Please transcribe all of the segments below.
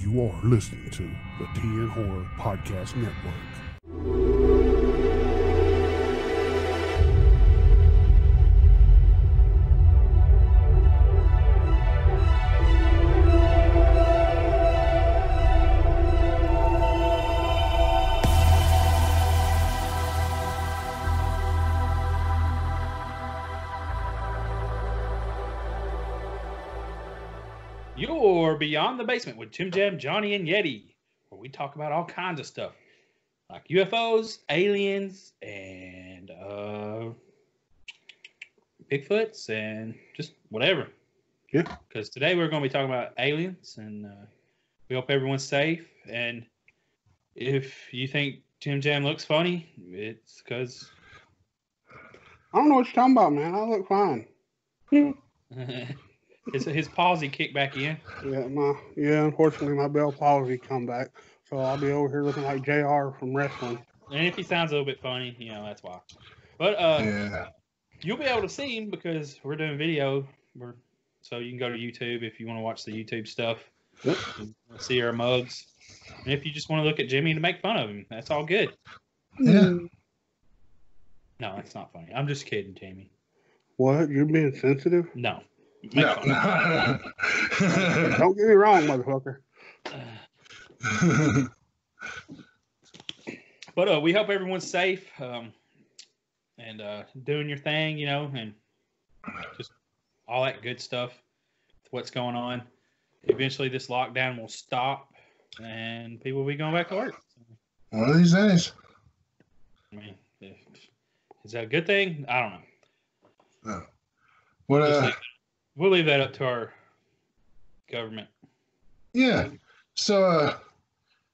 You are listening to the TN Horror Podcast Network. You're Beyond the Basement with Tim Jam, Johnny, and Yeti, where we talk about all kinds of stuff like UFOs, aliens, and Bigfoots, and just whatever. Yeah. Because today we're going to be talking about aliens, and we hope everyone's safe. And if you think Tim Jam looks funny, it's because I don't know what you're talking about, man. I look fine. his palsy kicked back in. Unfortunately, my Bell palsy come back, so I'll be over here looking like JR from wrestling. And if he sounds a little bit funny, that's why. But you'll be able to see him because we're doing video. So you can go to YouTube if you want to watch the YouTube stuff. Yep. See our mugs. And if you just want to look at Jimmy to make fun of him, that's all good. Yeah. No, it's not funny. I'm just kidding, Jamie. What? You're being sensitive? No. No. Don't get me wrong, motherfucker. But we hope everyone's safe and doing your thing, and just all that good stuff. What's going on? Eventually, this lockdown will stop, and people will be going back to work. One of these days. I mean, is that a good thing? I don't know. No. What? We'll leave that up to our government. Yeah. So,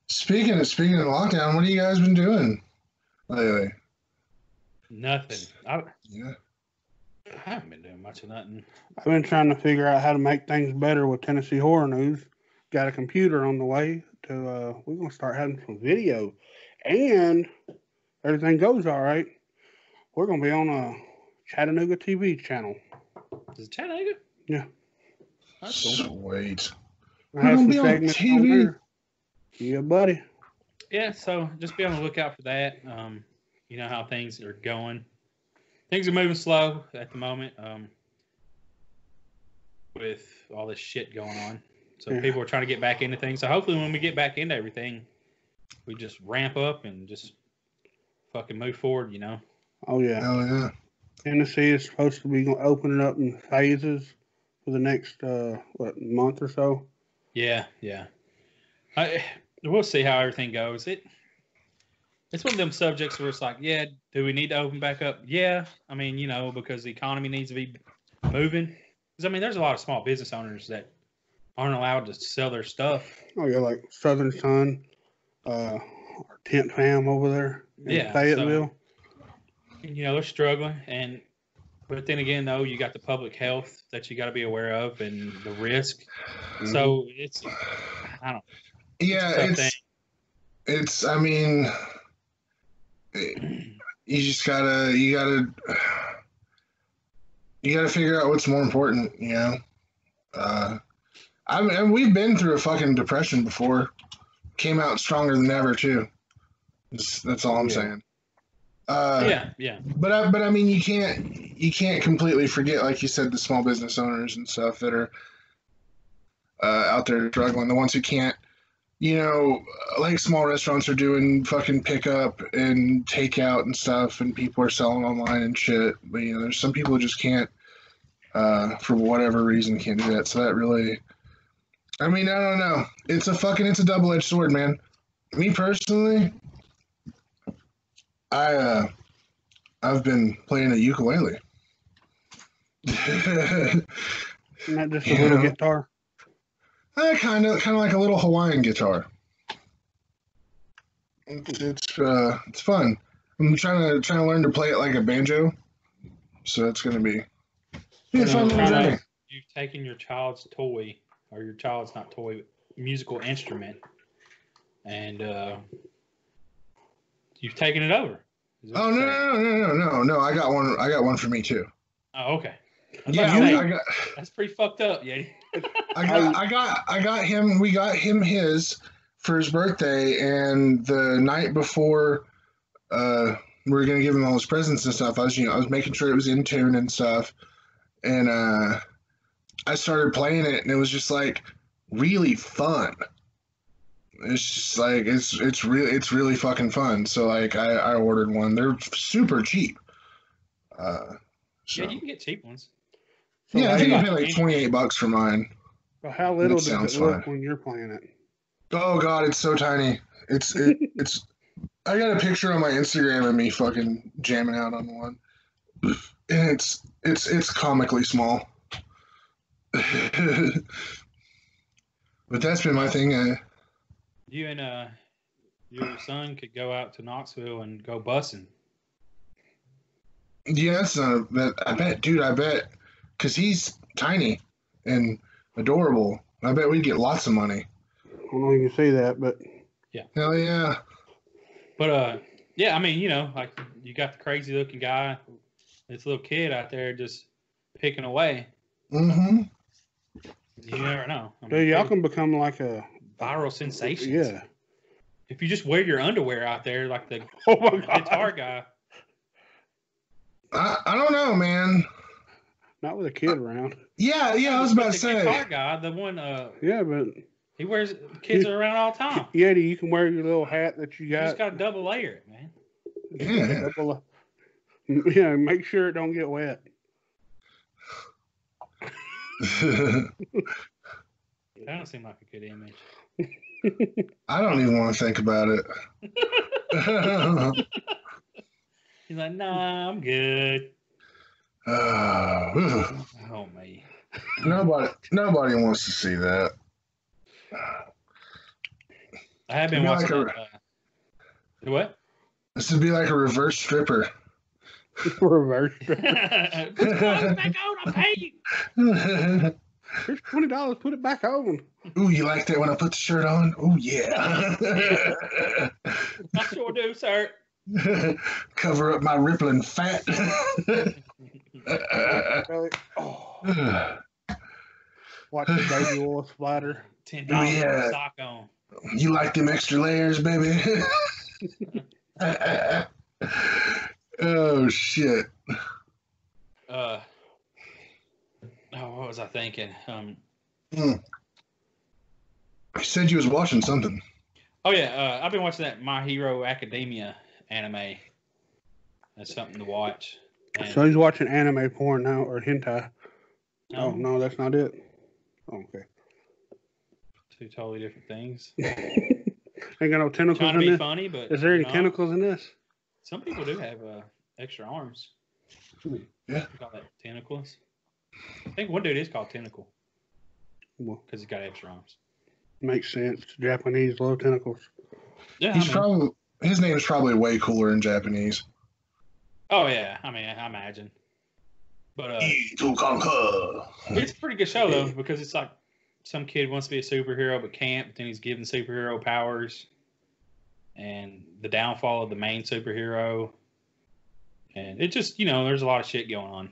speaking of lockdown, what have you guys been doing lately? Nothing. I Yeah. haven't been doing much of nothing. I've been trying to figure out how to make things better with Tennessee Horror News. Got a computer on the way to, we're going to start having some video. And everything goes all right, we're going to be on a Chattanooga TV channel. Is it Chattanooga? Yeah. That's cool. Sweet. I have some be on segments TV. on there. Yeah, buddy. Yeah, so just be on the lookout for that. You know how things are going. Things are moving slow at the moment with all this shit going on. So people are trying to get back into things. So hopefully when we get back into everything, we just ramp up and just fucking move forward, Oh, yeah. Oh, yeah. Tennessee is supposed to be opening up in phases for the next, month or so? Yeah. We'll see how everything goes. It's one of them subjects where it's like, yeah, do we need to open back up? Yeah. I mean, because the economy needs to be moving. Because, I mean, there's a lot of small business owners that aren't allowed to sell their stuff. Oh, yeah, like Southern Sun, our tent fam over there in Fayetteville. They're struggling. But then again, though, you got the public health that you got to be aware of and the risk. Mm-hmm. So I don't know. Yeah, it's, I mean, you just gotta figure out what's more important, I mean, we've been through a fucking depression before. Came out stronger than ever too. That's all I'm saying. Yeah. But I mean, you can't completely forget, like you said, the small business owners and stuff that are out there struggling. The ones who can't, like small restaurants are doing fucking pickup and takeout and stuff, and people are selling online and shit. But there's some people who just can't, for whatever reason, can't do that. So that really, I mean, I don't know. It's a double-edged sword, man. Me personally, I've been playing a ukulele. Isn't that just a little guitar? Kind of like a little Hawaiian guitar. It's fun. I'm trying to learn to play it like a banjo, so it's gonna be a fun little journey. You've taken your child's toy, or your child's not toy, musical instrument, and you've taken it over. Oh no! I got one for me too. Oh, okay. Yeah, that's pretty fucked up, Yeti. I got him. We got him his for his birthday, and the night before, we were gonna give him all his presents and stuff. I was making sure it was in tune and stuff, and I started playing it, and it was just like really fun. It's just like it's really fucking fun. So like I ordered one. They're super cheap. So. Yeah, you can get cheap ones. So Yeah, I think I like- paid like $28 for mine. So how little That does sounds it look fine. when you're playing it? Oh god, it's so tiny. It's I got a picture on my Instagram of me fucking jamming out on one. And it's comically small. But that's been my thing. You and your son could go out to Knoxville and go bussing. Yeah, that's not I bet, dude, because he's tiny and adorable. I bet we'd get lots of money. I don't know if you can see that, but Hell yeah. But yeah, I mean, you know, like you got the crazy looking guy, this little kid out there just picking away. Mm-hmm. You never know. I mean, dude, y'all can become like a viral sensations. Yeah. If you just wear your underwear out there, like the Oh my god. guitar guy. I don't know, man. Not with a kid around. Yeah, I was about to The guitar say. guy, the one Yeah, but he wears, kids are around all the time. Yeti, you can wear your little hat that you You just got. got to double layer it, man. Yeah. Yeah, make sure it don't get wet. That don't seem like a good image. I don't even want to think about it. He's like, nah, I'm good. Uh, Oh, me. nobody wants to see that. I have been Be watching like that. What? This would be like a reverse stripper. Reverse. Put the clothes back on, I'll pay you. Here's $20. Put it back on. Ooh, you like that when I put the shirt on? Ooh, yeah. I sure do, sir. Cover up my rippling fat. Oh, watch the baby oil splatter. $10 Yeah. for a sock on. You like them extra layers, baby? Oh, shit. Oh, what was I thinking? You said you was watching something. Oh yeah, I've been watching that My Hero Academia anime. That's something to watch. And, So he's watching anime porn now, or hentai. Oh, no, that's not it. Oh, okay. two totally different things. Ain't got no tentacles Trying to in be this? funny, but Is there any no. tentacles in this? Some people do have extra arms. Yeah. They call that tentacles. I think one dude is called Tentacle Well, because he's got extra arms. makes sense. Japanese low tentacles. Yeah, His name is probably way cooler in Japanese. oh yeah, I mean, I imagine. But To conquer. it's a pretty good show though because it's like some kid wants to be a superhero but can't, but then he's given superhero powers, and the downfall of the main superhero, and it just there's a lot of shit going on.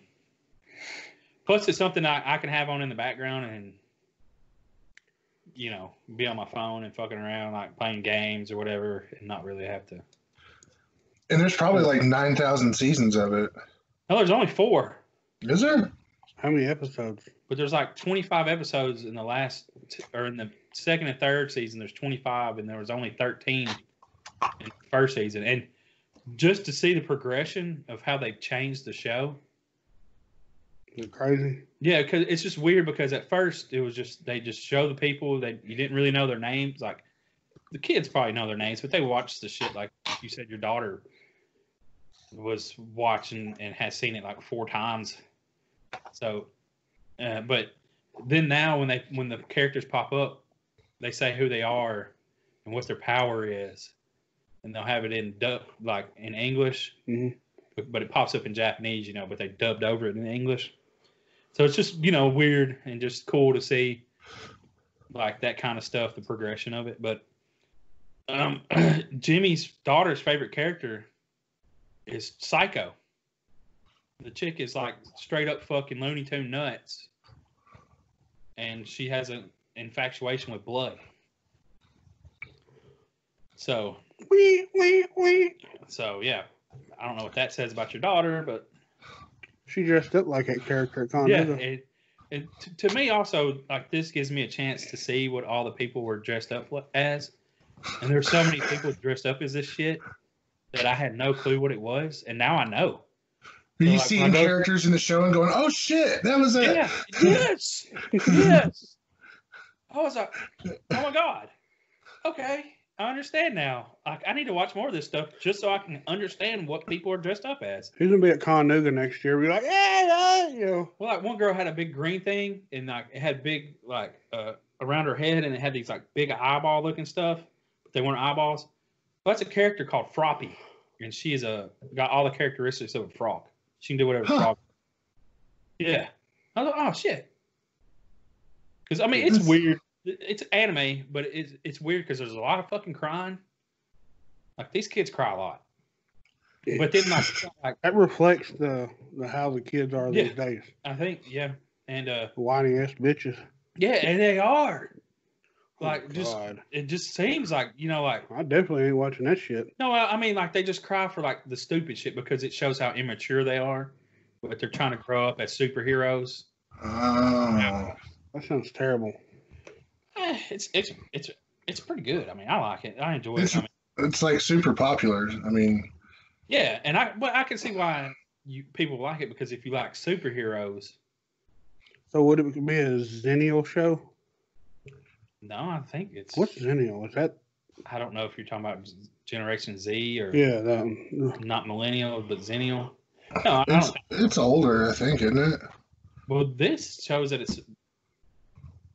Plus, it's something I can have on in the background and be on my phone and fucking around like playing games or whatever, and not really have to. And there's probably like 9,000 seasons of it. No, there's only 4. Is there? How many episodes? But there's like 25 episodes in the in the second and third season. There's 25, and there was only 13 in the first season. And just to see the progression of how they've changed the show. Is it crazy? Yeah, because it's just weird because at first it was just they just show the people that you didn't really know their names. Like the kids probably know their names, but they watch the shit like you said your daughter was watching and has seen it like 4 times. So, but then now when the characters pop up, they say who they are and what their power is, and they'll have it in like in English, but it pops up in Japanese, but they dubbed over it in English. So it's just weird and just cool to see like that kind of stuff, the progression of it. But Jimmy's daughter's favorite character is Psycho. The chick is like straight up fucking Looney Tune nuts. and she has an infatuation with blood. So, so yeah, I don't know what that says about your daughter, but she dressed up like that character at yeah, Con. to me also, like, this gives me a chance to see what all the people were dressed up as, and there's so many people dressed up as this shit that I had no clue what it was, and now I know. Are So, you like, seeing characters in the show and going, "Oh shit, that was it"? Yeah, yes, yes. I was like, oh my god, okay, I understand now. Like, I need to watch more of this stuff just so I can understand what people are dressed up as. He's gonna be at Chattanooga next year. Be like, yeah, you know. Well, like, one girl had a big green thing, and like it had big around her head, and it had these like big eyeball looking stuff, but they weren't eyeballs. Well, that's a character called Froppy, and she is got all the characteristics of a frog. She can do whatever frog. Yeah, I was like, oh shit. Because I mean, it's weird. It's anime, but it's weird because there's a lot of fucking crying. Like, these kids cry a lot. But then like that reflects the how the kids are these days. I think, yeah. And whiny ass bitches. Yeah, and they are. Like, oh, it just seems like, you know, like, I definitely ain't watching that shit. No, I mean, like, they just cry for like the stupid shit because it shows how immature they are, but they're trying to grow up as superheroes. Oh, that sounds terrible. It's pretty good. I mean, I like it. I enjoy it. It's like super popular. I mean, yeah, and I can see why people like it, because if you like superheroes. So would it be a Zennial show? No, I think it's. What's Zennial? Is that? I don't know if you're talking about Generation Z or. Yeah, that one. Not millennial, but Zennial. No, it's older, I think, isn't it? Well, this shows that it's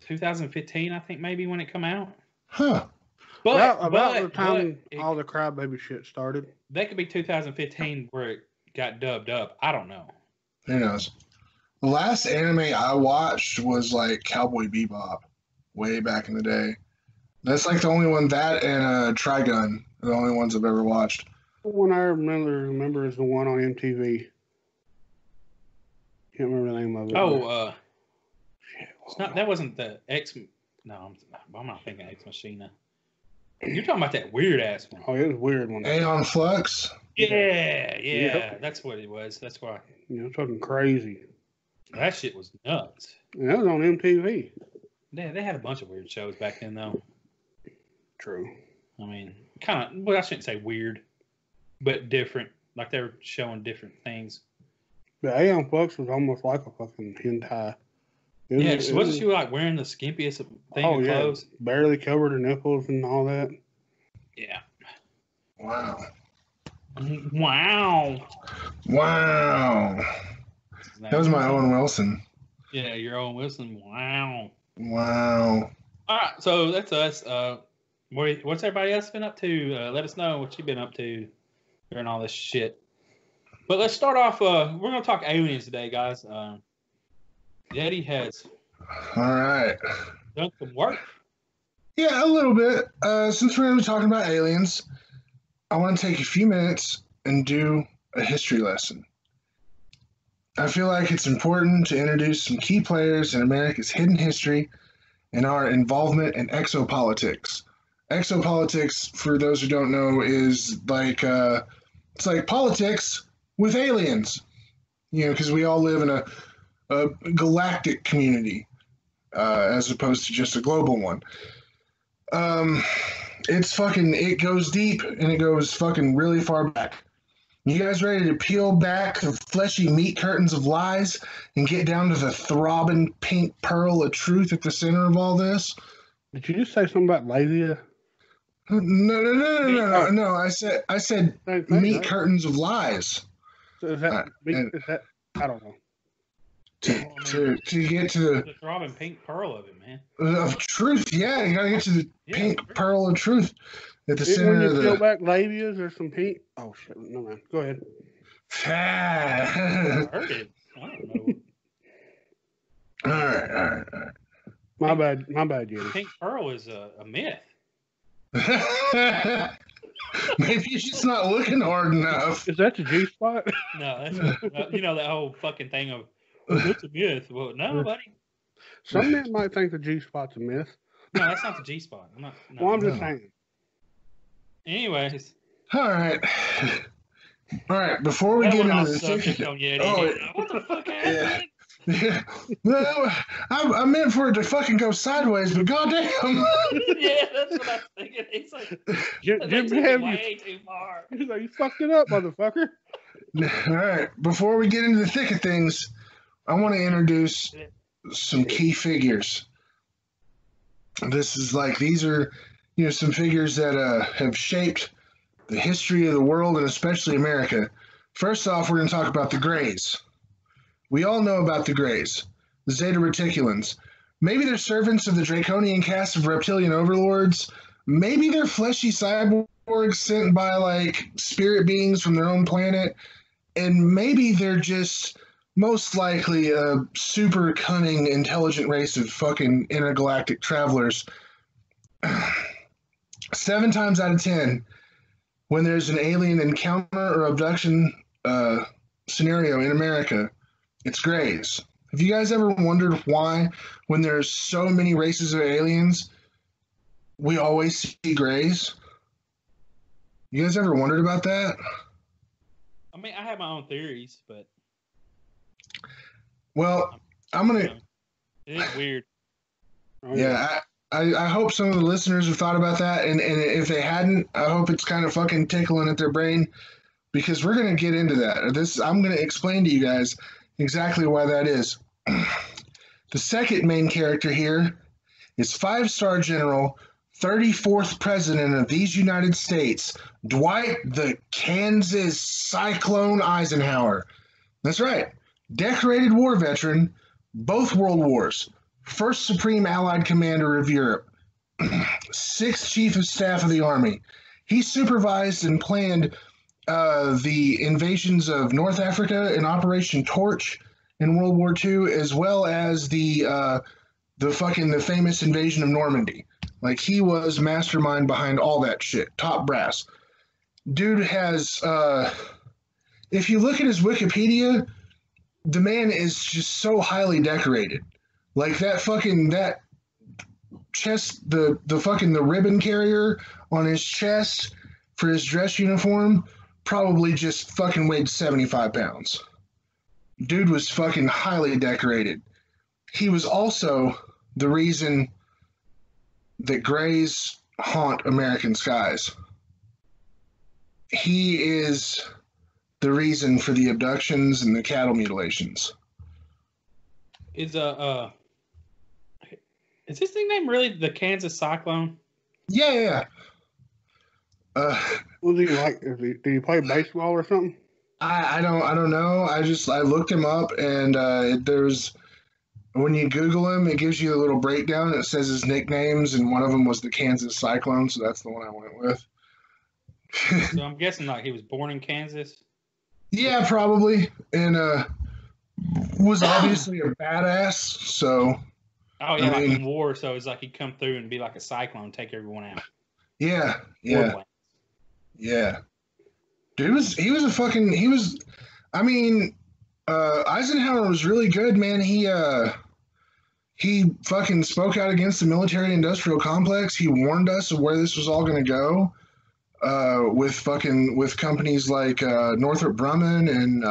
2015, I think, maybe, when it come out. Huh. But about the time all the crybaby shit started. That could be 2015 where it got dubbed up. I don't know. Who knows? The last anime I watched was like Cowboy Bebop, way back in the day. That's like the only one, that and Trigun are the only ones I've ever watched. The one I remember is the one on MTV. Can't remember the name of it. Oh, it's not. That wasn't the X. No, I'm not thinking Ex Machina. You're talking about that weird ass one. Oh, it was a weird one. Aeon Flux. Yeah, yep. That's what it was. That's why. Yeah, it's fucking crazy. That shit was nuts. And that was on MTV. Yeah, they had a bunch of weird shows back then, though. True. I mean, kind of. Well, I shouldn't say weird, but different. Like, they were showing different things. The Aeon Flux was almost like a fucking hentai. Wasn't she like wearing the skimpiest thing of clothes? Barely covered her nipples and all that. Yeah. Wow. Wow. Wow. That was my Owen Wilson. Yeah, your Owen Wilson. Wow. Wow. All right, so that's us. What's everybody else been up to? Let us know what you've been up to during all this shit. But let's start off. We're going to talk aliens today, guys. Eddie has done some work. Yeah, a little bit. Since we're going to be talking about aliens, I want to take a few minutes and do a history lesson. I feel like it's important to introduce some key players in America's hidden history and our involvement in exopolitics. Exopolitics, for those who don't know, is like it's like politics with aliens. You know, because we all live in a galactic community as opposed to just a global one. It goes deep and it goes fucking really far back. You guys ready to peel back the fleshy meat curtains of lies and get down to the throbbing pink pearl of truth at the center of all this? Did you just say something about labia? No. I said meat curtains of lies. So is that I don't know. To get to the throbbing pink pearl of it, man. Of truth, yeah. You gotta get to the pink pearl of truth at the center of the. When you peel back labias or some pink. Oh shit! No man, go ahead. I heard it. I don't know. All right. My bad, Jenny. Pink pearl is a myth. Maybe you're just not looking hard enough. Is that the G spot? No, that's that whole fucking thing of. It's a myth. Well, no, buddy. Some men might think the G spot's a myth. No, that's not the G spot. I'm not. No. Well, I'm just saying. Anyways. All right. Before we get into the what the fuck happened? Yeah. Well, I meant for it to fucking go sideways, but goddamn. Yeah, that's what I was thinking. He's like, Jim way too far. He's like, you fucked it up, motherfucker. All right. Before we get into the thick of things, I want to introduce some key figures. These are, some figures that have shaped the history of the world and especially America. First off, we're going to talk about the Greys. We all know about the Greys, the Zeta Reticulans. Maybe they're servants of the draconian caste of reptilian overlords. Maybe they're fleshy cyborgs sent by, spirit beings from their own planet. And maybe they're just most likely a super cunning, intelligent race of fucking intergalactic travelers. 7 times out of 10, when there's an alien encounter or abduction scenario in America, it's Greys. Have you guys ever wondered why, when there's so many races of aliens, we always see Greys? You guys ever wondered about that? I mean, I have my own theories, but... Well, I'm going to... It is weird. Yeah, I hope some of the listeners have thought about that, and if they hadn't, I hope it's kind of fucking tickling at their brain, because we're going to get into that. I'm going to explain to you guys exactly why that is. The second main character here is 5-star General, 34th President of these United States, Dwight the Kansas Cyclone Eisenhower. That's right. Decorated war veteran, both World Wars. First Supreme Allied Commander of Europe. 6th Chief of Staff of the Army. He supervised and planned the invasions of North Africa in Operation Torch in World War II, as well as the famous invasion of Normandy. He was mastermind behind all that shit. Top brass. Dude has, if you look at his Wikipedia, the man is just so highly decorated. That chest, the ribbon carrier on his chest for his dress uniform probably just fucking weighed 75 pounds. Dude was fucking highly decorated. He was also the reason that Greys haunt American skies. He is the reason for the abductions and the cattle mutilations. Is his nickname really the Kansas Cyclone? Yeah. Was he do you play baseball or something? I don't know. I looked him up, and when you Google him, it gives you a little breakdown. And it says his nicknames, and one of them was the Kansas Cyclone, so that's the one I went with. So I'm guessing he was born in Kansas. Yeah, probably, and was obviously a badass. So. Oh yeah, in war, so it's he'd come through and be like a cyclone, take everyone out. Yeah. Dude Eisenhower was really good, man. He fucking spoke out against the military-industrial complex. He warned us of where this was all going to go, with companies like Northrop Grumman and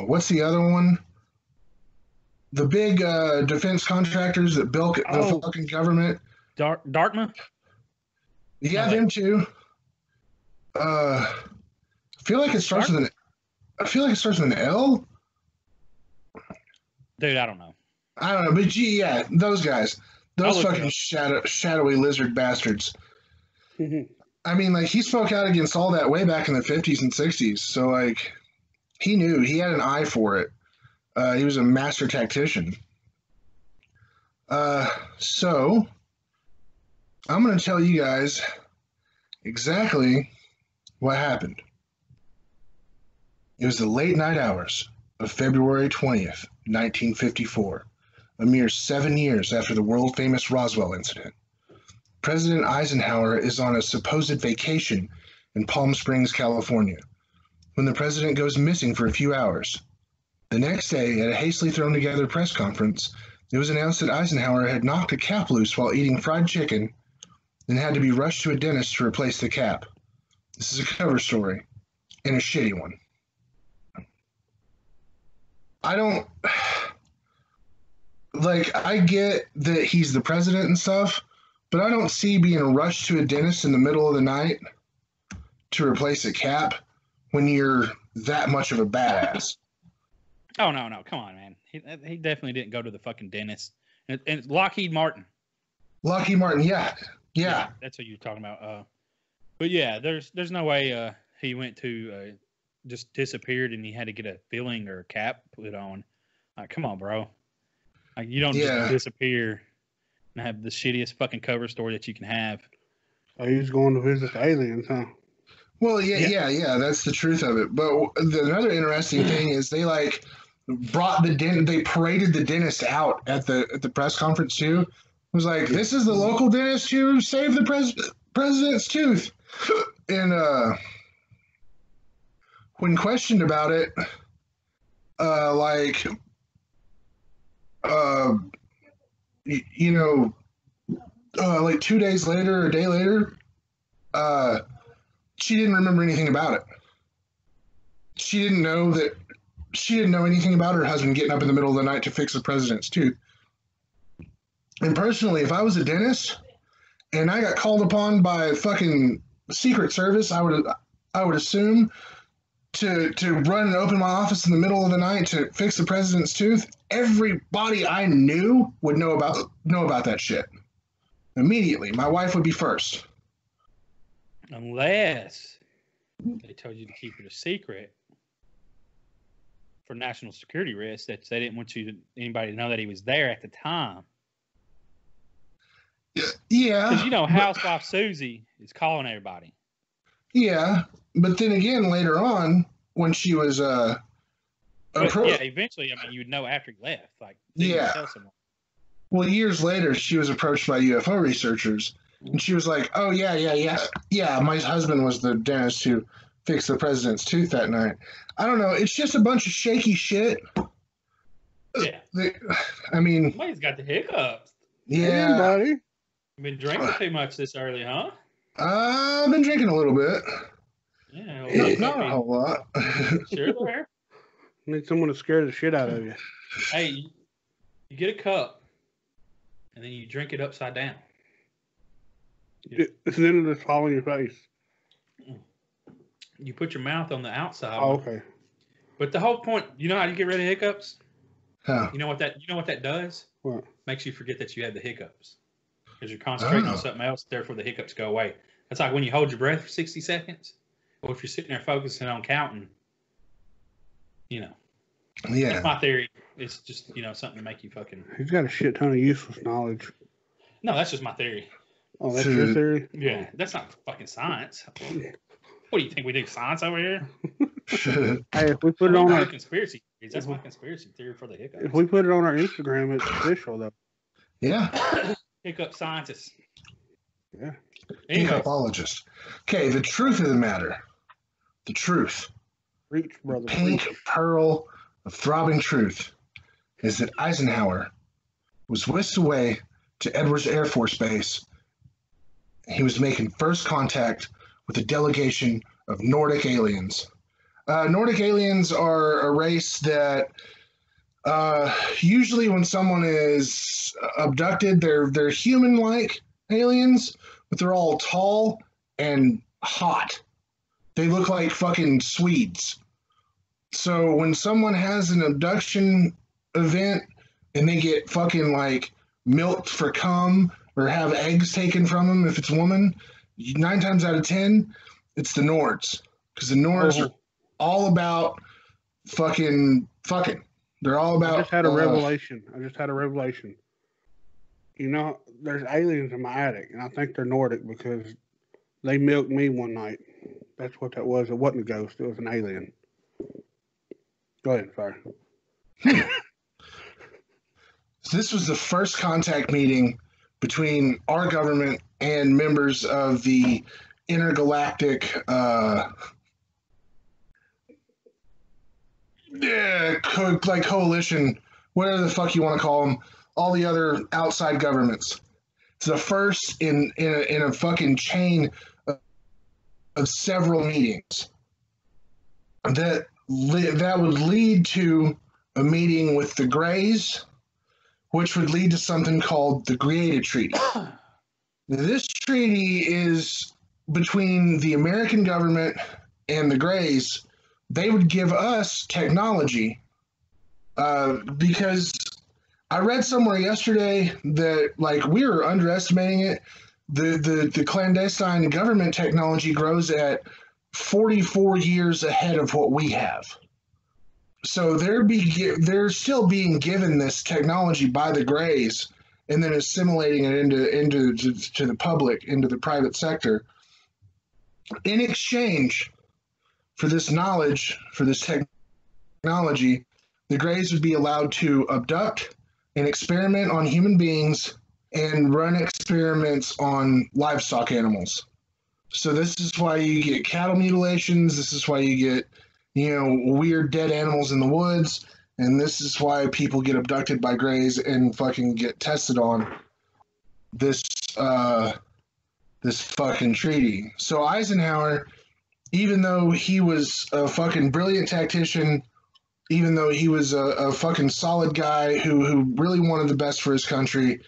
what's the other one? The big defense contractors that built the fucking government. Dartmouth? Yeah, them too. I feel like it starts with an L. Dude, I don't know. But yeah, those guys. Those fucking shadowy lizard bastards. I mean, he spoke out against all that way back in the 50s and 60s. So, he knew. He had an eye for it. He was a master tactician. So, I'm going to tell you guys exactly what happened. It was the late night hours of February 20th, 1954, a mere 7 years after the world-famous Roswell incident. President Eisenhower is on a supposed vacation in Palm Springs, California, when the president goes missing for a few hours. The next day, at a hastily thrown together press conference, it was announced that Eisenhower had knocked a cap loose while eating fried chicken and had to be rushed to a dentist to replace the cap. This is a cover story, and a shitty one. I don't... Like, I get that he's the president and stuff, but I don't see being rushed to a dentist in the middle of the night to replace a cap when you're that much of a badass. Oh, no. Come on, man. He definitely didn't go to the fucking dentist. And it's Lockheed Martin. Lockheed Martin, yeah. That's what you're talking about. But yeah, there's no way he went to just disappeared and he had to get a filling or a cap put on. Like, come on, bro. Like, you don't just disappear and have the shittiest fucking cover story that you can have. Oh, he was going to visit the aliens, huh? Well, yeah. That's the truth of it. But another interesting thing is they like brought they paraded the dentist out at the press conference too. It was like, this is the local dentist who saved the president's tooth. And when questioned about it, like, like 2 days later or a day later, she didn't remember anything about it. She didn't know anything about her husband getting up in the middle of the night to fix the president's tooth. And personally, if I was a dentist and I got called upon by fucking Secret Service, I would assume to run and open my office in the middle of the night to fix the president's tooth. Everybody I knew would know about that shit immediately. My wife would be first. Unless they told you to keep it a secret for national security risks, that they didn't want anybody to know that he was there at the time. Yeah. Because, Housewife Susie is calling everybody. Yeah. But then again, later on, when she was eventually, you would know after he left. Like, tell someone. Well, years later, she was approached by UFO researchers, and she was like, "Oh yeah. My husband was the dentist who fixed the president's tooth that night." I don't know. It's just a bunch of shaky shit. Yeah. Somebody's got the hiccups. Yeah. Hey, buddy. You've been drinking too much this early, huh? I've been drinking a little bit. Yeah. Not a whole lot. Sure there. Need someone to scare the shit out of you. Hey, you get a cup, and then you drink it upside down. It's then it'll just fall in your face. You put your mouth on the outside. Oh, okay. But the whole point, you know how you get rid of hiccups? Huh. You know what that does? What? Makes you forget that you had the hiccups. Because you're concentrating on something else, therefore the hiccups go away. That's like when you hold your breath for 60 seconds, or if you're sitting there focusing on counting, Yeah. That's my theory. It's just, something to make you fucking... He's got a shit ton of useless knowledge. No, that's just my theory. Oh, that's your theory? Yeah, that's not fucking science. What do you think, we do science over here? Hey, if we put it on our conspiracy theories, that's my conspiracy theory for the hiccups. If we put it on our Instagram, it's official though. Yeah. Hiccup scientists. Yeah. Hiccupologist. Okay, the truth of the matter. The truth. Reach, brother. Pink pearl of throbbing truth is that Eisenhower was whisked away to Edwards Air Force Base. He was making first contact with a delegation of Nordic aliens. Nordic aliens are a race that usually when someone is abducted, they're human-like aliens, but they're all tall and hot. They look like fucking Swedes. So when someone has an abduction event and they get fucking like milked for cum or have eggs taken from them, if it's a woman, 9 times out of 10, it's the Nords. Because the Nords are all about fucking. They're all about... I just had a revelation. There's aliens in my attic, and I think they're Nordic because they milked me one night. That's what that was. It wasn't a ghost. It was an alien. Go ahead, sorry. This was the first contact meeting between our government and members of the intergalactic yeah, like coalition, whatever the fuck you want to call them, all the other outside governments. It's the first in a fucking chain of several meetings that would lead to a meeting with the Greys, which would lead to something called the Greada Treaty. This treaty is between the American government and the Greys. They would give us technology because I read somewhere yesterday that like we were underestimating it. The clandestine government technology grows at 44 years ahead of what we have. So they're still being given this technology by the Greys and then assimilating it into the public, into the private sector. In exchange for this knowledge, for this technology, the Greys would be allowed to abduct and experiment on human beings and run experiments on livestock animals. So this is why you get cattle mutilations. This is why you get, weird dead animals in the woods. And this is why people get abducted by Greys and fucking get tested on this fucking treaty. So Eisenhower, even though he was a fucking brilliant tactician, even though he was a fucking solid guy who really wanted the best for his country,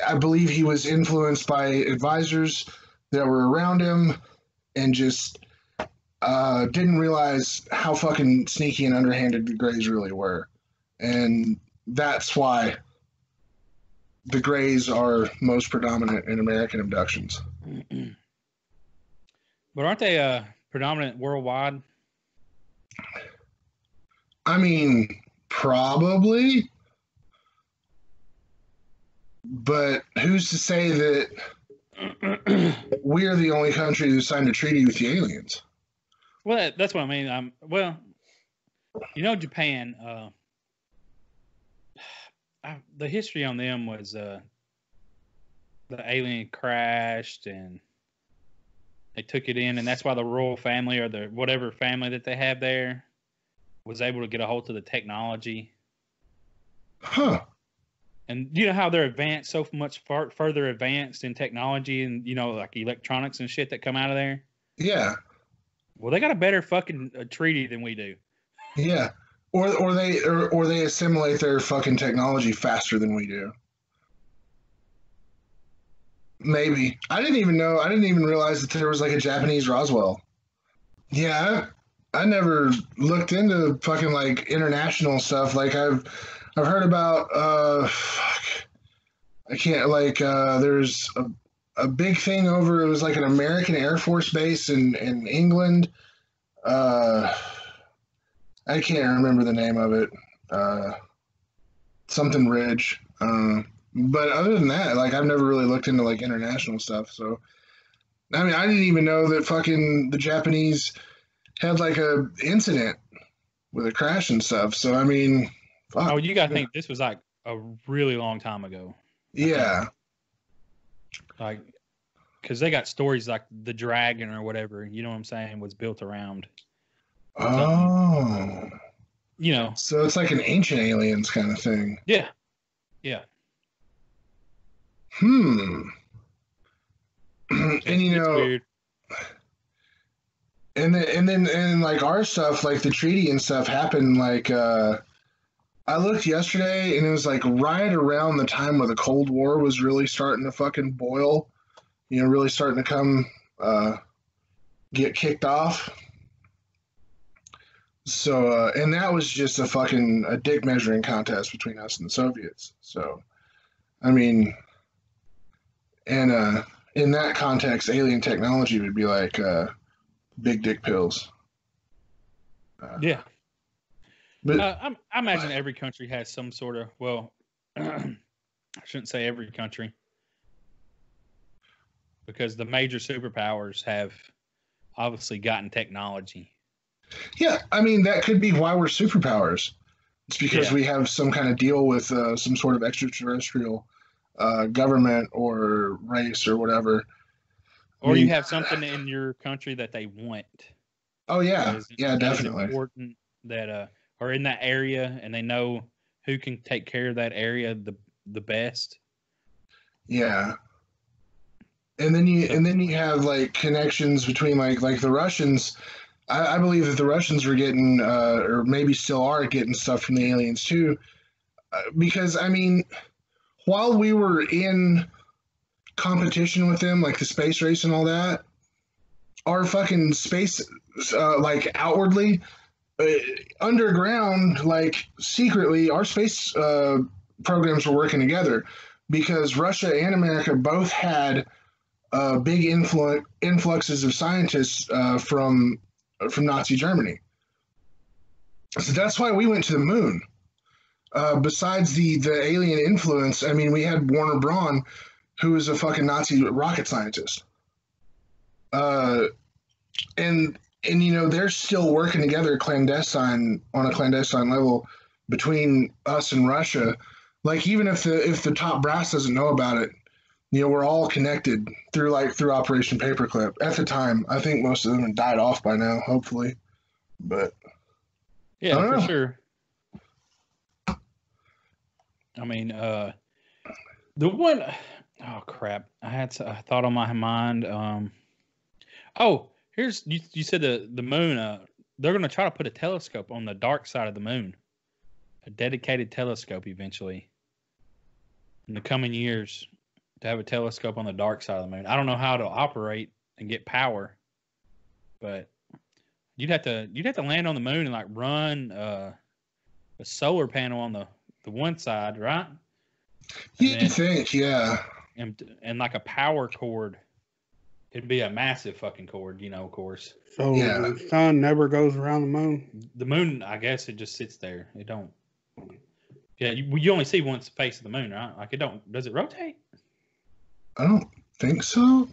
I believe he was influenced by advisors that were around him and just didn't realize how fucking sneaky and underhanded the Greys really were. And that's why the Greys are most predominant in American abductions. But aren't they predominant worldwide? I mean, probably. But who's to say that we're the only country who signed a treaty with the aliens? Well, that's what I mean. Japan, the history on them was the alien crashed and they took it in, and that's why the royal family or the whatever family that they have there was able to get a hold of the technology. Huh. And you know how they're advanced, so much further advanced in technology and, like electronics and shit that come out of there? Yeah. Well, they got a better fucking treaty than we do. Yeah. Or they assimilate their fucking technology faster than we do. Maybe. I didn't even realize that there was like a Japanese Roswell. Yeah. I never looked into fucking like international stuff. Like I've heard about I can't like there's a big thing over, it was like an American Air Force base in England. I can't remember the name of it. Something Ridge. But other than that, like I've never really looked into like international stuff. So I mean, I didn't even know that fucking the Japanese had like a incident with a crash and stuff. So I mean, fuck. Oh, you gotta think this was like a really long time ago. Yeah. Like, because they got stories like the dragon or whatever, you know what I'm saying, was built around. Oh. So it's like an ancient aliens kind of thing. Yeah. Yeah. And it's weird. And then like our stuff, like the treaty and stuff happened like I looked yesterday and it was like right around the time where the Cold War was really starting to fucking boil, really starting to come get kicked off. So and that was just a dick measuring contest between us and the Soviets. So I mean, and in that context, alien technology would be like big dick pills. Yeah. But I imagine every country has some sort of, I shouldn't say every country, because the major superpowers have obviously gotten technology. Yeah, I mean, that could be why we're superpowers. It's because we have some kind of deal with some sort of extraterrestrial government or race or whatever. Or you have something in your country that they want. Oh, yeah. Yeah, definitely. It's important that, are in that area and they know who can take care of that area the best. Yeah. And then you have like connections between like the Russians. I believe that the Russians were getting or maybe still are getting stuff from the aliens too, because I mean, while we were in competition with them, like the space race and all that, our fucking space, like outwardly, underground, like secretly, our space programs were working together because Russia and America both had big influxes of scientists from Nazi Germany. So that's why we went to the moon. Besides the alien influence, I mean, we had Werner Braun, who was a fucking Nazi rocket scientist. And you know, they're still working together on a clandestine level between us and Russia. Like, even if the top brass doesn't know about it, you know, we're all connected through Operation Paperclip. At the time, I think most of them have died off by now, hopefully. But yeah, for sure. I mean, the one, oh crap, I had a thought on my mind. Here's you said the moon. They're gonna try to put a telescope on the dark side of the moon, a dedicated telescope eventually in the coming years, to have a telescope on the dark side of the moon. I don't know how to operate and get power, but you'd have to land on the moon and like run a solar panel on the one side, right? You'd think, yeah. And like a power cord. It'd be a massive fucking cord, you know, of course. So Yeah. the sun never goes around the moon? The moon, I guess, it just sits there. It don't. Yeah, you only see one face of the moon, right? Like, it don't. Does it rotate? I don't think so.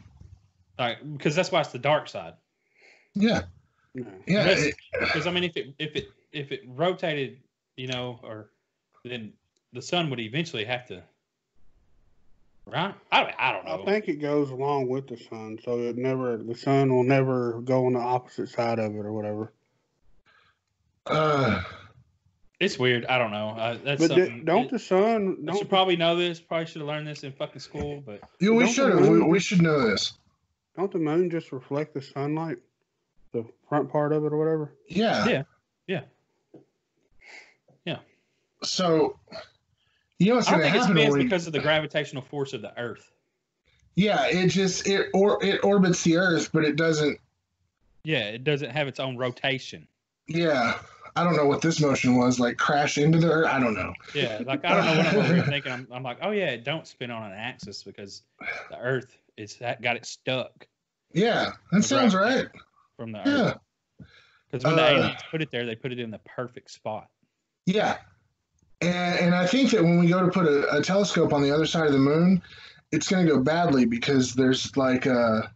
Like, because that's why it's the dark side. Yeah. Yeah. Because I mean, if it rotated, you know, then the sun would eventually have to. Right? I don't know. I think it goes along with the sun, so the sun will never go on the opposite side of it or whatever. It's weird. I don't know. That's But something. the sun? I should probably know this. Probably should have learned this in fucking school. But yeah, we should have. We should know this. Don't the moon just reflect the sunlight, the front part of it or whatever? Yeah. Yeah. So, you know what's I don't going to think happen? it spins because of the gravitational force of the Earth. Yeah, it orbits the Earth, but it doesn't. Yeah, it doesn't have its own rotation. Yeah, I don't know what this motion was, like crash into the Earth. I don't know. Yeah, like I don't know what I'm over here thinking. I'm like, oh yeah, it don't spin on an axis because the Earth got it stuck. Yeah, that sounds right. From the Earth. Because when the aliens put it there, they put it in the perfect spot. Yeah. And I think that when we go to put a telescope on the other side of the moon, it's going to go badly because there's like the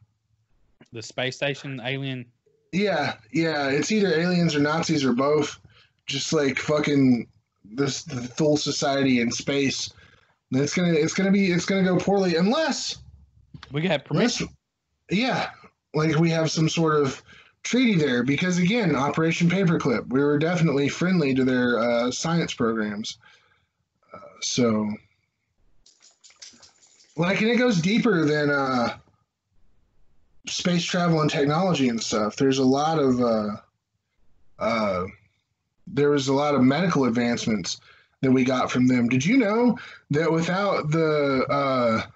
space station alien. Yeah, it's either aliens or Nazis or both, just like fucking the Thule Society in space. And it's gonna go poorly unless we have permission. Yeah, like we have some sort of treaty there, because again, Operation Paperclip, we were definitely friendly to their science programs. So, like, and it goes deeper than space travel and technology and stuff. There's a lot of there was a lot of medical advancements that we got from them. Did you know that without the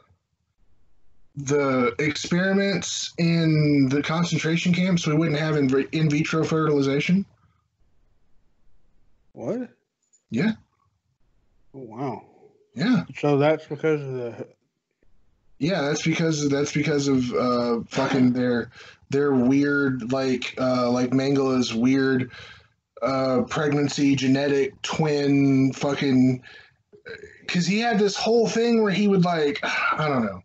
experiments in the concentration camps, we wouldn't have in vitro fertilization? What? Yeah. Oh, wow. Yeah. So that's because of the. Yeah, that's because of fucking their weird like Mengele's weird pregnancy genetic twin fucking, because he had this whole thing where he would like, I don't know.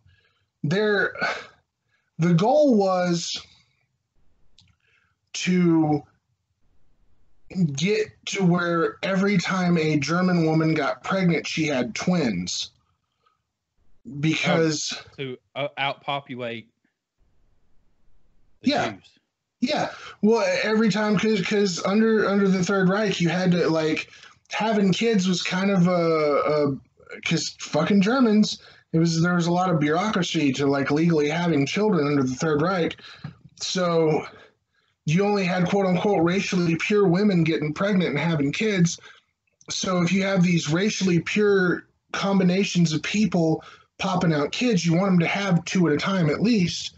The goal was to get to where every time a German woman got pregnant, she had twins. Because to outpopulate the yeah, Jews. Yeah, well, every time because under the Third Reich, you had to like having kids was kind of a because fucking Germans. There was a lot of bureaucracy to like legally having children under the Third Reich, so you only had quote unquote racially pure women getting pregnant and having kids. So if you have these racially pure combinations of people popping out kids, you want them to have two at a time at least.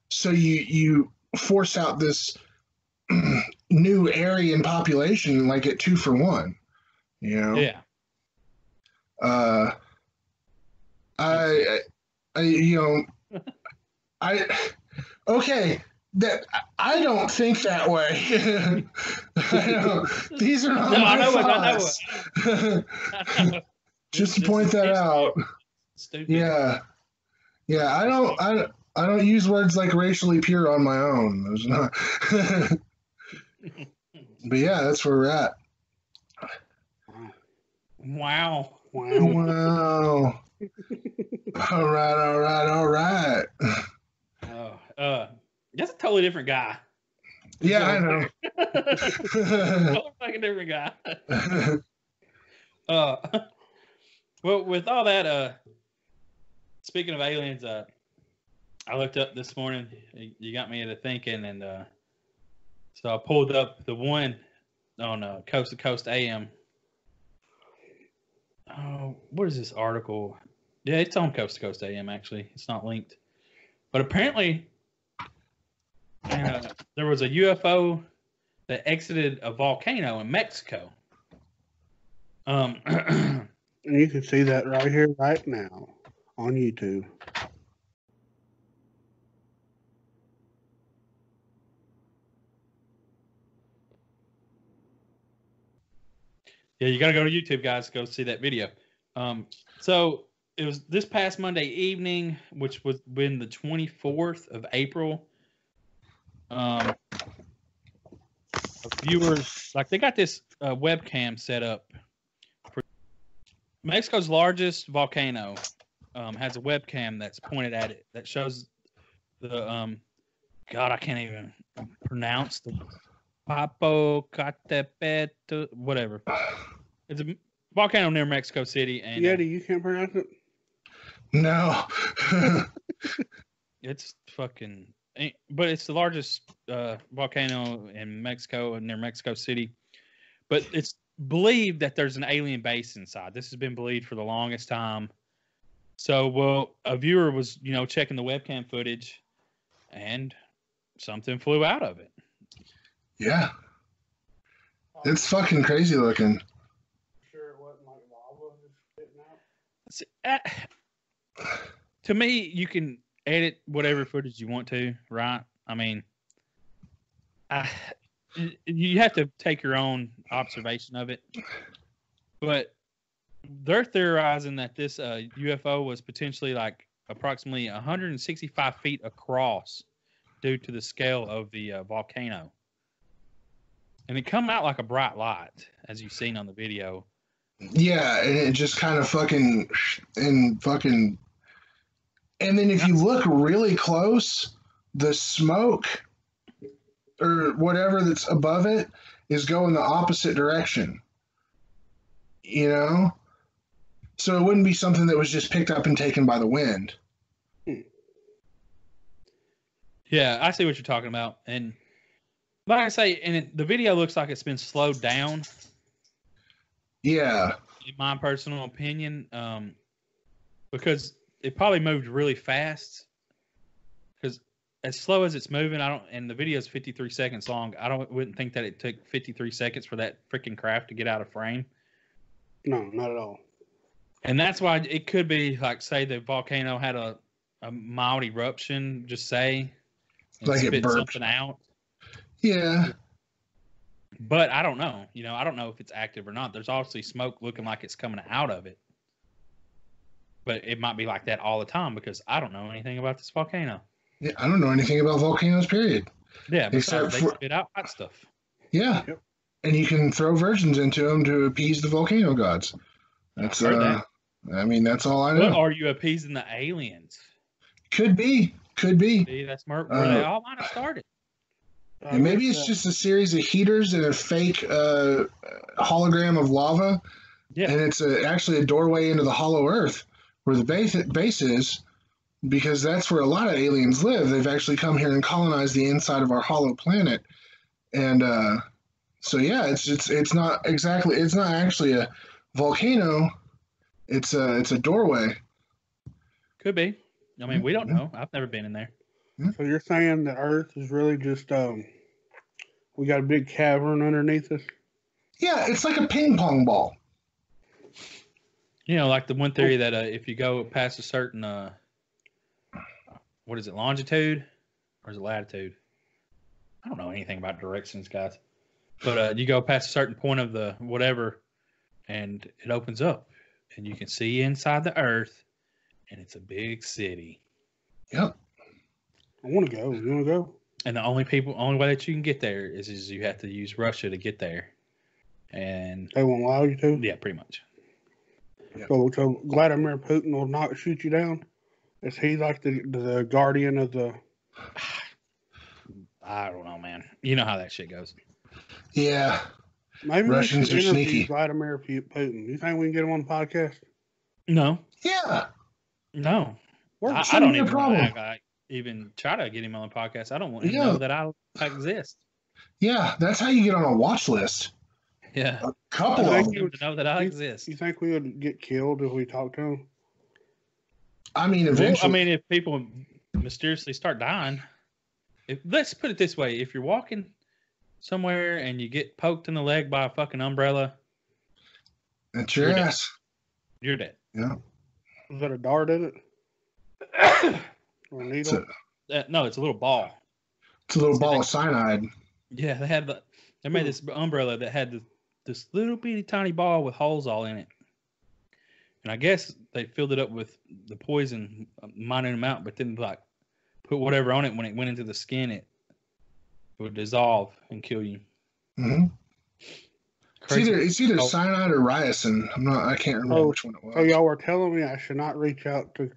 So you force out this new Aryan population like at 2 for 1, you know? Yeah. Okay, that I don't think that way. These are not my thoughts. I know. Just to point that out. Stupid. Yeah. I don't use words like racially pure on my own. There's not. But yeah, that's where we're at. Wow. Wow. All right. That's a totally different guy. Yeah, I know. Totally fucking different guy. Well, with all that, speaking of aliens, I looked up this morning. You got me into thinking, and so I pulled up the one on Coast to Coast AM. Oh, what is this article? Yeah, it's on Coast to Coast AM, actually. It's not linked. But apparently, there was a UFO that exited a volcano in Mexico. And you can see that right here, right now, on YouTube. Yeah, you got to go to YouTube, guys. Go see that video. So it was this past Monday evening, which was been the 24th of April. Viewers, like they got this webcam set up. Mexico's largest volcano has a webcam that's pointed at it that shows the God, I can't even pronounce the Popocatépetl, whatever. It's a volcano near Mexico City, and Yeti, you can't pronounce it? No. It's fucking, but it's the largest volcano in Mexico, near Mexico City. But it's believed that there's an alien base inside. This has been believed for the longest time. So, well, a viewer was, checking the webcam footage, and something flew out of it. Yeah. It's fucking crazy looking. Sure it wasn't like lava just spitting out? To me, you can edit whatever footage you want to, right? I mean, you have to take your own observation of it. But they're theorizing that this UFO was potentially like approximately 165 feet across due to the scale of the volcano. And it come out like a bright light, as you've seen on the video. Yeah, and it just kind of fucking. And then if you look really close, the smoke or whatever that's above it is going the opposite direction. So it wouldn't be something that was just picked up and taken by the wind. Yeah, I see what you're talking about. And like I say, the video looks like it's been slowed down. Yeah. In my personal opinion, because it probably moved really fast. Because as slow as it's moving, and the video is 53 seconds long. Wouldn't think that it took 53 seconds for that freaking craft to get out of frame. No, not at all. And that's why it could be like, say, the volcano had a mild eruption. Just say, and like it burped something out. Yeah. But I don't know. I don't know if it's active or not. There's obviously smoke looking like it's coming out of it. But it might be like that all the time because I don't know anything about this volcano. Yeah, I don't know anything about volcanoes, period. Yeah, except they spit out hot stuff. Yeah. Yep. And you can throw virgins into them to appease the volcano gods. That's that. I mean, that's all I know. But are you appeasing the aliens? Could be. See, that's where they all might have started. And maybe it's just a series of heaters and a fake hologram of lava. Yeah. And it's actually a doorway into the hollow earth where the base is, because that's where a lot of aliens live. They've actually come here and colonized the inside of our hollow planet. And so, yeah, it's not actually a volcano. It's a doorway. Could be. I mean, we don't know. I've never been in there. So you're saying the Earth is really just we got a big cavern underneath us? Yeah, it's like a ping pong ball. You know, like the one theory that if you go past a certain, what is it, longitude or is it latitude? I don't know anything about directions, guys. But you go past a certain point of the whatever, and it opens up, and you can see inside the Earth, and it's a big city. Yep. I want to go. You want to go? And the only way that you can get there is you have to use Russia to get there. And They won't allow you to? yeah, pretty much. So Vladimir Putin will not shoot you down? Is he like the guardian of the... I don't know, man. You know how that shit goes. Yeah. Maybe Russians we are should interview sneaky. Vladimir Putin. You think we can get him on the podcast? No. Yeah. No. I Shouldn't don't be a even problem. want to even try to get him on the podcast. I don't want him to Yeah. know that I exist. Yeah, that's how you get on a watch list. Yeah. A I couple don't of want them. him to know that I exist. You think we would get killed if we talked to him? I mean, Well, eventually. I mean, if people mysteriously start dying, let's put it this way: if you're walking somewhere and you get poked in the leg by a fucking umbrella, it's your you're dead. ass. you're dead. Was that a dart in it? Or a It's needle? No, it's a little ball. a little ball of cyanide. Yeah, they made this umbrella that had this little bitty tiny ball with holes all in it, and I guess they filled it up with the poison, minute amount, but then like put whatever on it. When it went into the skin, it would dissolve and kill you. Mm-hmm. Crazy. It's either Oh. cyanide or ricin. I can't remember which one it was. So y'all were telling me I should not reach out to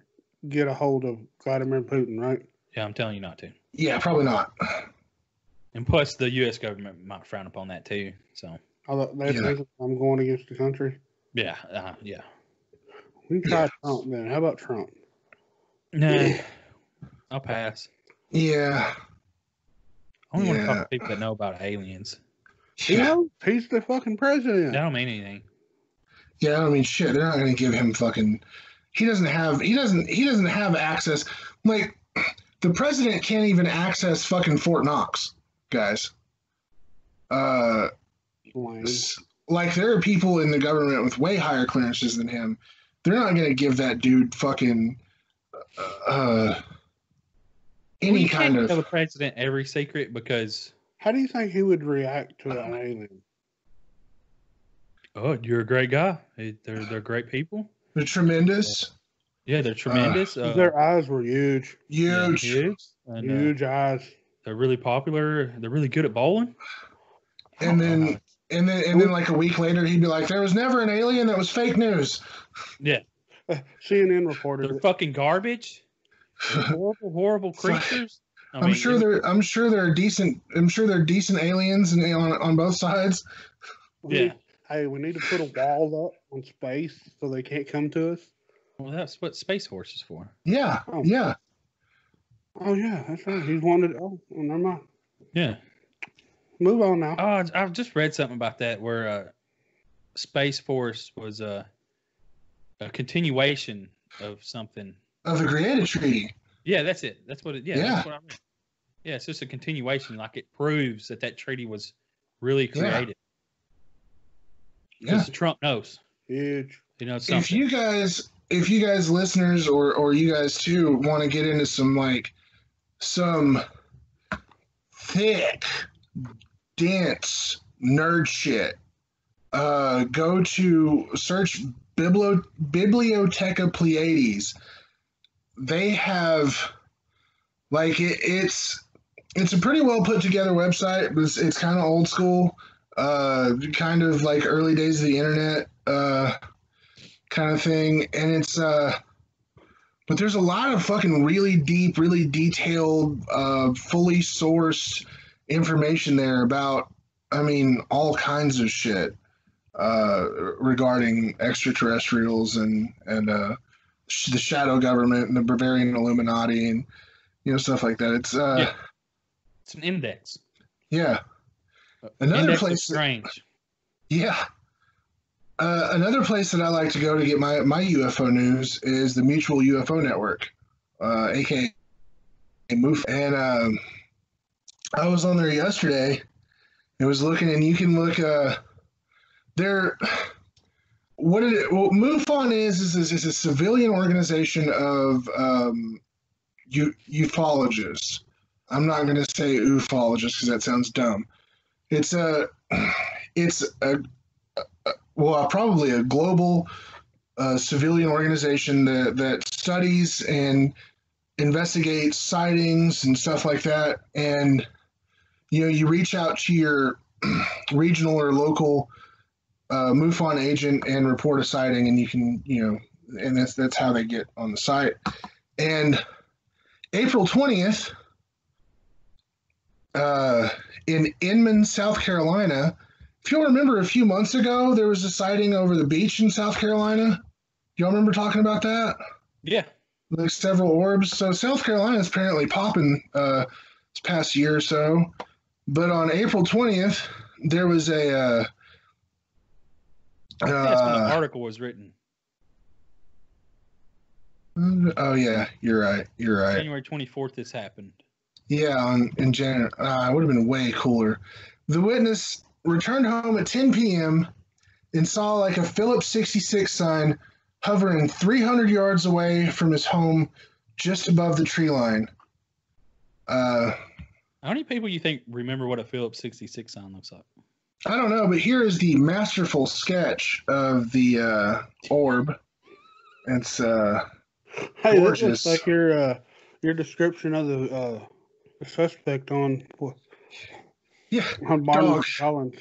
get a hold of Vladimir Putin, right? Yeah, I'm telling you not to. Yeah, probably not. And plus, the U.S. government might frown upon that too. So That's Yeah. I'm going against the country. yeah. We can try Yeah. Trump then. How about Trump? Nah, I'll pass. Yeah. I only want to Yeah. talk to people that know about aliens. You Yeah. know, he's the fucking president. That don't mean anything. Yeah, I mean, shit. They're not going to give him fucking. He doesn't have access. Like, the president can't even access fucking Fort Knox, guys. Lame. Like, there are people in the government with way higher clearances than him. They're not going to give that dude fucking any You kind can't tell the of. president every secret because How do you think he would react to an alien? you're a great guy. They're great people. They're tremendous. Yeah, they're tremendous. Their eyes were huge. Huge. huge. And, Huge eyes. they're really popular. They're really good at bowling. And then like a week later, he'd be like, "There was never an alien. That was fake news." Yeah, CNN reported they're it. fucking garbage. They're horrible, horrible creatures. I'm sure they're decent. I'm sure they're decent aliens and on both sides. Yeah. Hey, we need to put a wall up on space so they can't come to us. Well, that's what Space Force is for. Yeah, Oh. yeah. Oh yeah, that's right. He's wanted. Oh, never mind. Yeah. Move on now. Oh, I've just read something about that where Space Force was a continuation of something. Of the Creative Treaty. Yeah, that's it. That's what it. Yeah, Yeah. that's what I read. Yeah, it's just a continuation. Like it proves that treaty was really created. Yeah. Because Trump knows. Huge. He knows something. If you guys listeners or you guys too want to get into some thick, dense nerd shit, go to search Bibliotheca Pleiades. They have it's a pretty well put together website, but it's kind of old school, kind of like early days of the internet, kind of thing. And it's but there's a lot of fucking really deep, really detailed, fully sourced information there about, I mean, all kinds of shit regarding extraterrestrials and the shadow government and the Bavarian Illuminati and, you know, stuff like that. It's it's an index. Yeah. Another Index place of strange. Another place that I like to go to get my UFO news is the Mutual UFO Network, aka MUFO. And I was on there yesterday. It was looking, and you can look. There, what MUFON is a civilian organization of ufologists. I'm not going to say ufologists because that sounds dumb. It's probably a global civilian organization that studies and investigates sightings and stuff like that. And, you know, you reach out to your regional or local MUFON agent and report a sighting, and you can, you know, and that's how they get on the site. And April 20th, in Inman, South Carolina, if you'll remember, a few months ago, there was a sighting over the beach in South Carolina. Y'all remember talking about that? Yeah. Like several orbs. So South Carolina is apparently popping this past year or so. But on April 20th, there was a... that's when the article was written. Oh, yeah. You're right. January 24th this happened. Yeah, in January. It would have been way cooler. The witness returned home at 10 p.m. and saw like a Phillips 66 sign hovering 300 yards away from his home just above the tree line. How many people you think remember what a Phillips 66 sign looks like? I don't know, but here is the masterful sketch of the orb. It's Hey, gorgeous. this looks like your description of the suspect on Yeah, Barnes dog. Collins.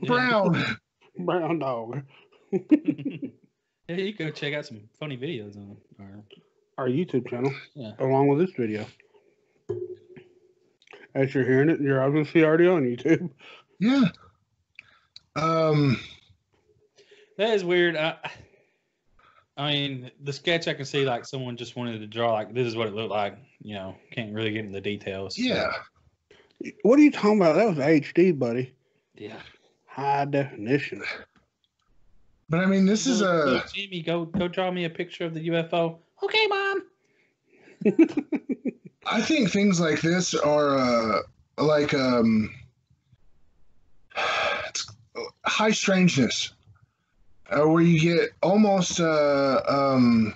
Brown dog. Yeah, you can go check out some funny videos on Our YouTube channel, yeah. along with this video. As you're hearing it, you're obviously already on YouTube. Yeah. That is weird. I mean, the sketch I can see like someone just wanted to draw like this is what it looked like. You know, can't really get into the details. Yeah. What are you talking about? That was HD, buddy. Yeah. High definition. But I mean, this is a... Jimmy, go draw me a picture of the UFO. Okay, Mom. I think things like this are like it's high strangeness, where you get almost a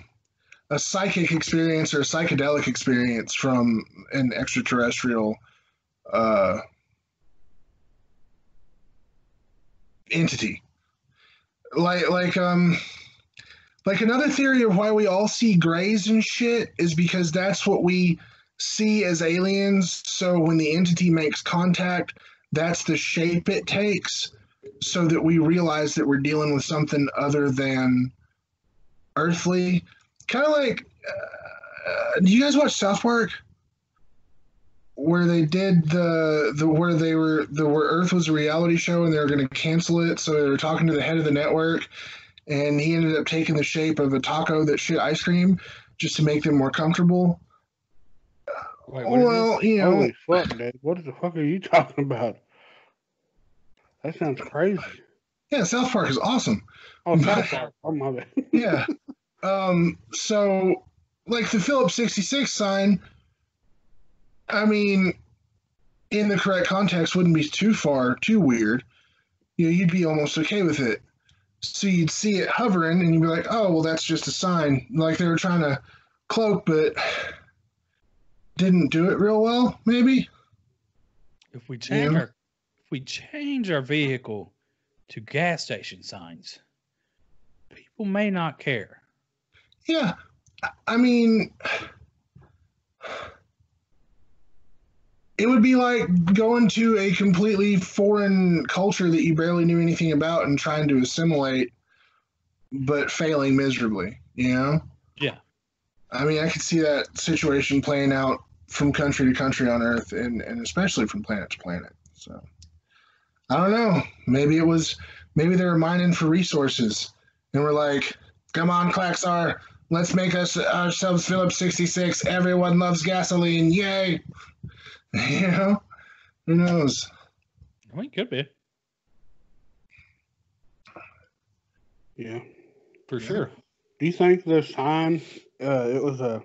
psychic experience or a psychedelic experience from an extraterrestrial entity. Like another theory of why we all see grays and shit is because that's what we see as aliens. So when the entity makes contact, that's the shape it takes, so that we realize that we're dealing with something other than earthly. Kind of like, do you guys watch South Park? Where they did where Earth was a reality show and they were going to cancel it, so they were talking to the head of the network, and he ended up taking the shape of a taco that shit ice cream just to make them more comfortable. Wait, Well, you know, Holy fuck, Dave. What the fuck are you talking about? That sounds crazy. yeah, South Park is awesome. Oh, South Park. Oh, my bad. Yeah. So, like the Phillips 66 sign, I mean, in the correct context, wouldn't be too weird. You know, you'd be almost okay with it. So you'd see it hovering, and you'd be like, oh, well, that's just a sign. Like they were trying to cloak, but didn't do it real well, maybe? If we change our vehicle to gas station signs, people may not care. Yeah. I mean, it would be like going to a completely foreign culture that you barely knew anything about and trying to assimilate, but failing miserably, you know? Yeah. I mean, I could see that situation playing out from country to country on Earth, and especially from planet to planet. So I don't know. Maybe they were mining for resources, and we're like, come on, Klaxar, let's make ourselves Phillips 66. Everyone loves gasoline. Yay! You know, who knows? I mean, could be. Yeah. For sure. Do you think the sign, it was a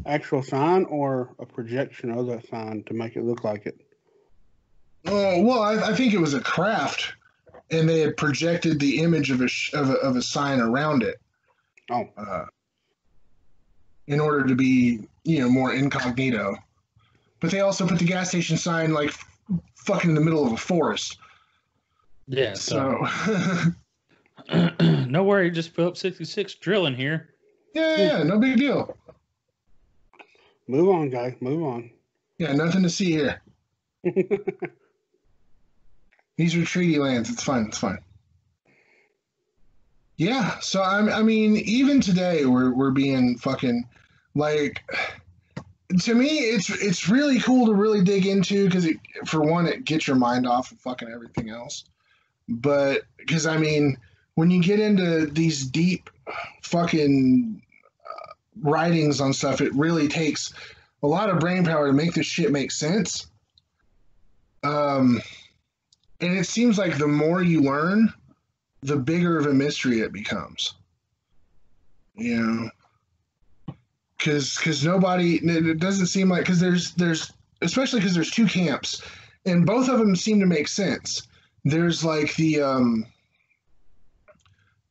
actual sign or a projection of that sign to make it look like it? Oh, well, I think it was a craft, and they had projected the image of a sign around it. Oh. In order to be, more incognito. But they also put the gas station sign like fucking in the middle of a forest. Yeah. So no worry, just Phillips 66 drilling here. Yeah, no big deal. Move on, guys. Move on. Yeah, nothing to see here. These are treaty lands. It's fine. It's fine. Yeah, so I mean, even today we're being fucking like. To me, it's really cool to really dig into because for one, it gets your mind off of fucking everything else. But because I mean, when you get into these deep fucking writings on stuff, it really takes a lot of brain power to make this shit make sense. And it seems like the more you learn, the bigger of a mystery it becomes. Because nobody, it doesn't seem like, because there's especially because there's two camps, and both of them seem to make sense. There's like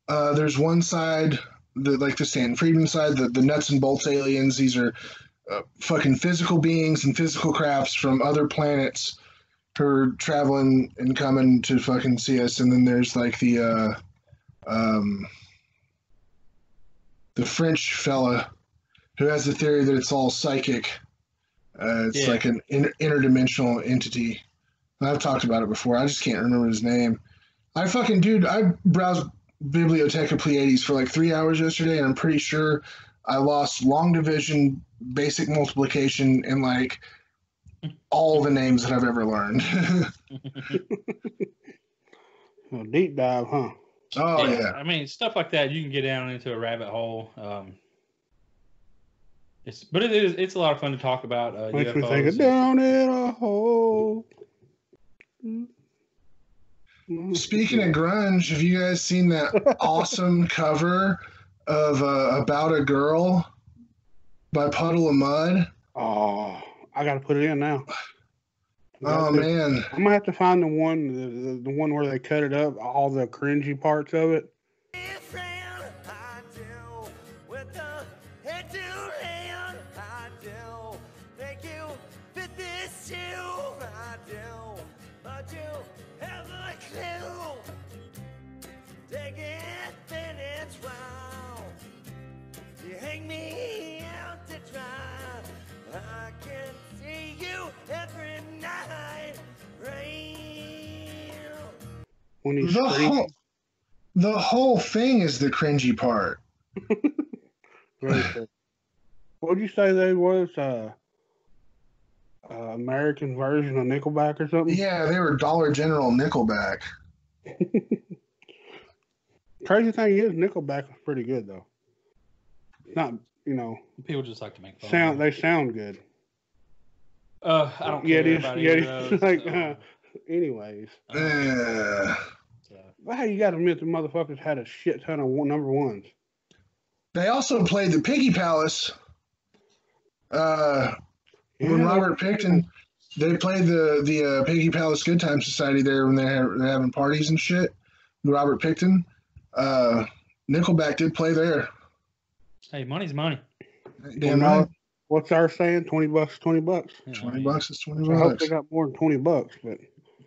there's one side, the Stan Friedman side, the nuts and bolts aliens. These are fucking physical beings and physical crafts from other planets who are traveling and coming to fucking see us. And then there's like the French fella who has the theory that it's all psychic. It's like an interdimensional entity. I've talked about it before. I just can't remember his name. I browsed Bibliotheca Pleiades for like 3 hours yesterday, and I'm pretty sure I lost long division, basic multiplication, and like all the names that I've ever learned. A deep dive, huh? Oh, yeah. I mean, stuff like that, you can get down into a rabbit hole. It's a lot of fun to talk about. Makes UFOs. me think of down in a hole. Speaking of grunge, have you guys seen that awesome cover of About a Girl by Puddle of Mud? Oh, I got to put it in now. Oh, man. I'm going to have to find the one where they cut it up, all the cringy parts of it. When he's the whole thing is the cringy part. Right. What would you say they was? American version of Nickelback or something? Yeah, they were Dollar General Nickelback. Crazy thing is, Nickelback was pretty good though. Not, people just like to make fun. They sound good. I don't care about either of those. Like, anyways. Well, you got to admit the motherfuckers had a shit ton of number ones. They also played the Piggy Palace. When Robert Picton, they played the Piggy Palace Good Time Society there when they're having parties and shit. Robert Picton. Nickelback did play there. Hey, money's money. Damn right. What's our saying? $20, $20. Yeah, $20 is $20. I hope they got more than $20, but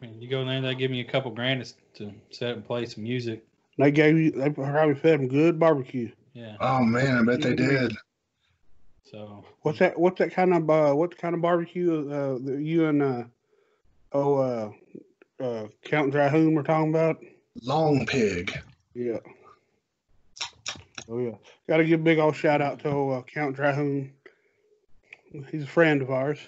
I mean, you go in there, they give me a couple grand to set up and play some music. They probably fed them good barbecue. Yeah. Oh man, I bet they did. So what's that kind of barbecue that you and Count Dryhoom were talking about? Long Pig. Yeah. Oh yeah. Got to give a big old shout out to Count Dryhoom. He's a friend of ours.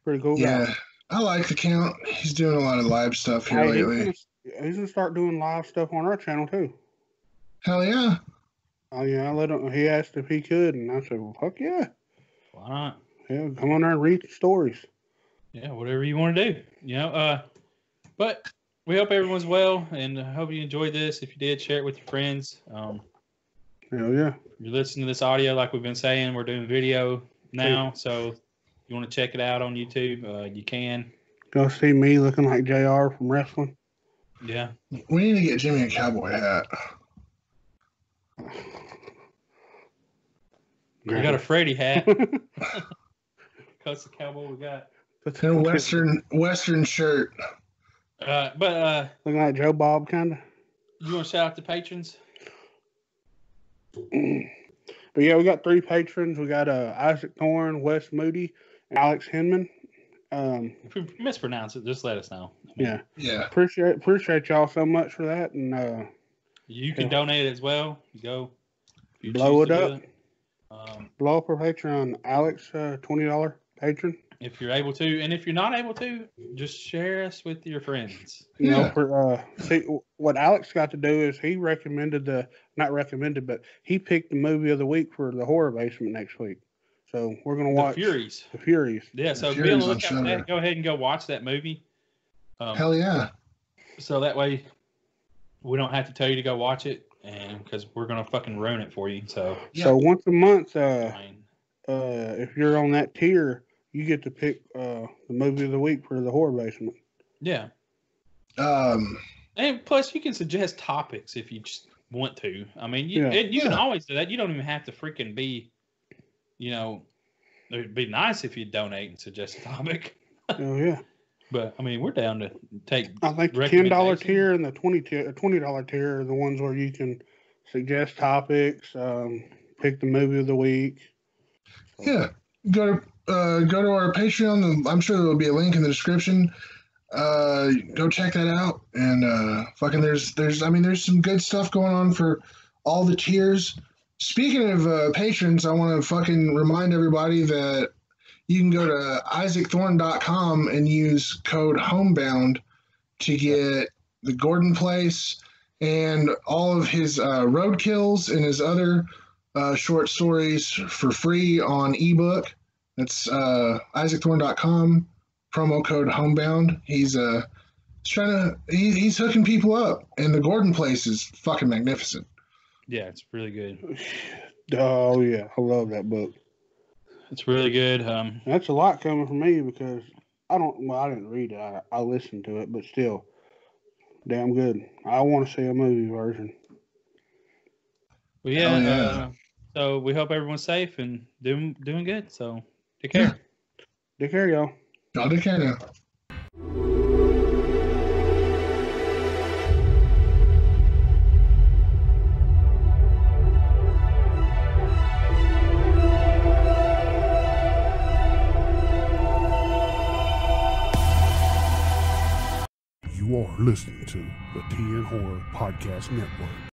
Pretty cool guy. Yeah, I like the Count. He's doing a lot of live stuff here Hey, lately. he's gonna start doing live stuff on our channel too. Hell yeah. Oh yeah, I let him. He asked if he could, and I said, "Well, fuck yeah, Why not? yeah, come on there and read the stories." Yeah, whatever you want to do. But we hope everyone's well, and hope you enjoyed this. If you did, share it with your friends. Hell yeah. If you're listening to this audio, like we've been saying, we're doing video now, so if you want to check it out on YouTube, you can. Go see me looking like JR from wrestling. Yeah. We need to get Jimmy a cowboy hat. We got a Freddy hat. That's the cowboy we got. And a western shirt. But looking like Joe Bob, kind of. You want to shout out the patrons? But yeah, we got 3 patrons. We got Isaac Thorne, Wes Moody, and Alex Hinman. If we mispronounce it, just let us know. Yeah. Appreciate y'all so much for that. And you can donate as well. You blow it up. Blow up our Patreon. Alex, $20 patron. If you're able to, and if you're not able to, just share us with your friends. You know, see, what Alex got to do is he recommended but he picked the movie of the week for the horror basement next week. So we're gonna watch The Furies. Yeah, so be on the lookout for that. Go ahead and go watch that movie. Hell yeah! So that way, we don't have to tell you to go watch it, and because we're gonna fucking ruin it for you. So once a month, if you're on that tier, you get to pick the movie of the week for the horror basement. Yeah. And plus, you can suggest topics if you just want to. I mean, you can always do that. You don't even have to freaking be, it'd be nice if you donate and suggest a topic. Oh, yeah. But, I mean, we're down to take I think the $10 tier and the $20 tier are the ones where you can suggest topics, pick the movie of the week. Yeah. Go to our Patreon. I'm sure there will be a link in the description. Go check that out. And there's some good stuff going on for all the tiers. Speaking of patrons, I want to fucking remind everybody that you can go to isaacthorne.com and use code homebound to get the Gordon Place and all of his roadkills and his other short stories for free on ebook. That's isaacthorne.com, promo code homebound. He's he's hooking people up, and the Gordon Place is fucking magnificent. Yeah, it's really good. Oh yeah, I love that book. It's really good. That's a lot coming from me because I didn't read it. I listened to it, but still, damn good. I want to see a movie version. Well, yeah. So we hope everyone's safe and doing good. So take care. Yeah. Take care, y'all. Y'all take care now. You are listening to the TN Horror Podcast Network.